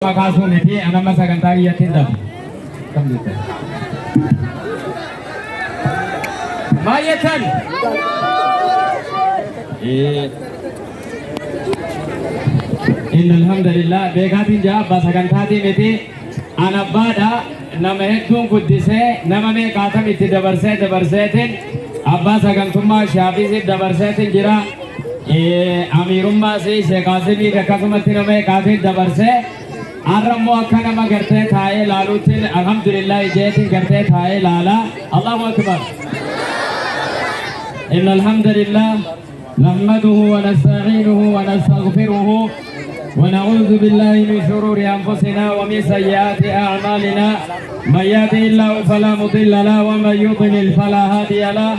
Makasih nanti anak masa gantai ya tindak. Mayatan. Alhamdulillah beekatin jaa basa gantaati miti anak bada nama hedduun guddisee nama meeqaatam itti dabarseetiin abbaa sagantummaa shaafisii dabarseetiin jira amirummaa si sheekaasimii akkasumatti nama meeqaatiin dabarsee arrammoo akka nama gartee taa'ee laaluutiin alhamdulillah ijeetiin gartee taa'ee laala Allahu akbar. Alhamdulillah نحمده ونستعينه ونستغفره ونعوذ بالله من شرور أنفسنا ومن سيئات أعمالنا من يهده الله فلا مضل له ومن يضلل فلا هادي له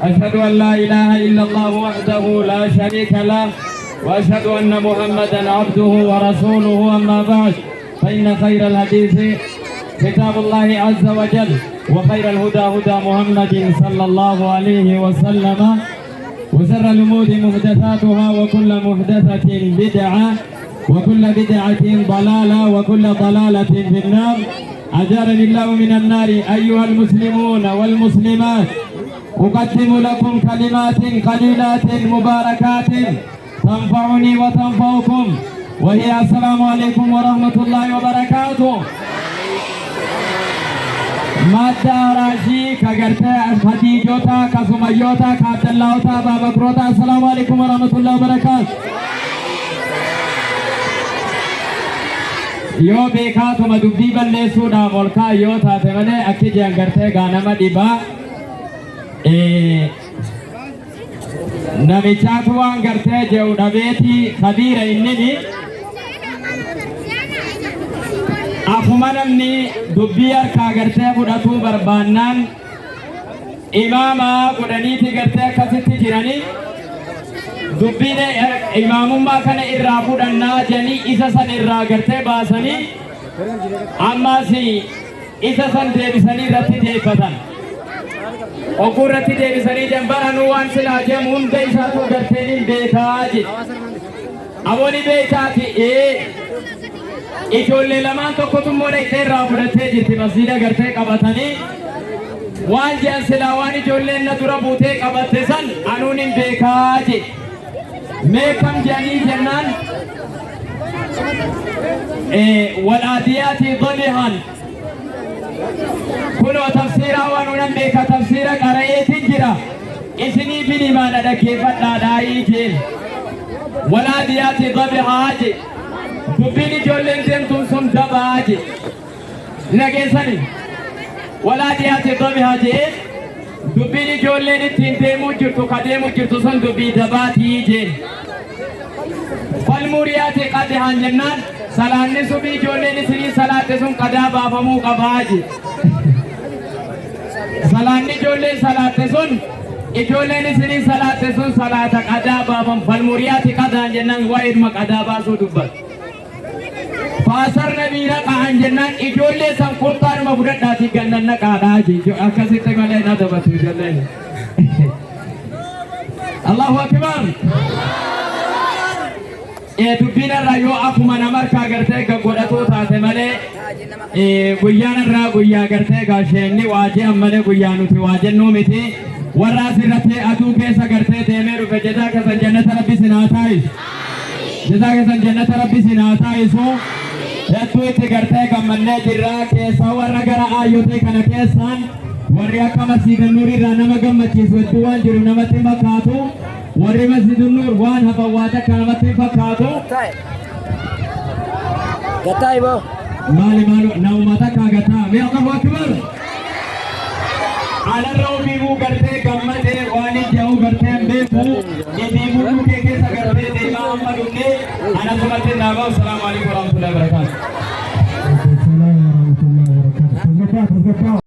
أشهد أن لا إله إلا الله وحده لا شريك له وأشهد أن محمدا عبده ورسوله أما بعد فإن خير الحديث كتاب الله عز وجل وخير الهدى هدى محمد صلى الله عليه وسلم وشر الأمور محدثاتها وكل محدثة بدعة وكل بدعة ضلالة وكل ضلالة في النار أجارني الله من النار. أيها المسلمون والمسلمات أقدم لكم كلمات قليلات مباركات تنفعني وتنفعكم وهي السلام عليكم ورحمة الله وبركاته. مادة راشي كغرتا خديجوتا كسميوتا كعبداللهوتا بابكروتا السلام عليكم ورحمة الله وبركاته. yoo beekaatuma dubbii balleessuudhaaf ol ka'an yoo taate malee akki jean gartee gaanama dhibaa namichaatu waan gartee jehu dhabeetii kabiira innini afuma namni dubbii harkaa gartee fudhatuu barbaannaan imaamaa godhaniiti gartee akkasitti jiranii dubbiin imaamummaa kana irraa fudhannaa jedhanii isa san irraa gartee baasanii ammaas isa san deebisanii irratti deeffatan. Oguu irratti deebisanii jambaranuu waan silaa jemu hunda isaatu gartee hin beekaa jedhe. Abooni beekaati ijoollee lamaan tokkotu immoo dhaqxee irraa fudhattee jirti masjiida gartee qabatanii waan jedhan silaa waan ijoolleen na dura buutee qabatte san anuun hin beekaa jedhe. meekam jedhanii jennaan walaadiyaati dolihan kunoo tafsiiraa waan unan beeka tafsiira qara'eetiin jira isinii bilimaana dhaggeeffadhaadhaayii jeen walaadiyaati dolihaa je dubbiin ijoolleen deemtuun sun dabaa je nageessani walaadiyaati dolihaa jee dubbiin ijoolleen ittiin deemuu jirtu ka deemuu jirtu sun dubbii dabaatii jeen falmuriyaati qadihan jennaan salaanni subii ijoolleen isinii salaatte sun qadaa baafamuu qabaa je salaanni ijoolleen salaatte sun ijoolleen isinii salaatte sun salaata qadaa baafam falmuriyaati qadahan jennaan waa ilma qadaa baasuu dubbatu faasar nabii raqa'an jennaan ijoollee san kurtaanuma fudhadhaati gannan naqaadhaa je akkasitti malee na dabatu ijoolleen Allahu akbar. Dubbiin irraa yoo afuma nama harkaa gartee godhatoo taate malee guyyaan irraa guyyaa gartee gaasheenni waajee malee guyyaa nuti waajennuu miti warra asirratti aduu keessa gartee deemee dhufe jazaa keessan jannata rabbi sinaa taa'isu jazaa keessan jannata rabbi sinaa taa'isu hedduu itti gartee gammannee jirra keessaa warra gara aayyotee kana keessaan warri akka masjiida nuur irraa nama gammachiisu hedduu waan jiru namatti fakkaatu warri masjiida nuur waan hafawwaata akka namatti fakkaatu gataa ibo maali naumata akka gataa mee Allahu akbar alarra uumimuu gartee gammadee waan ija'uu gartee beeku idiimuu kee keessa gartee deemaa amma dhufnee anasumatti naabaa assalaamu alaikum warahmatullahi wabarakatuh.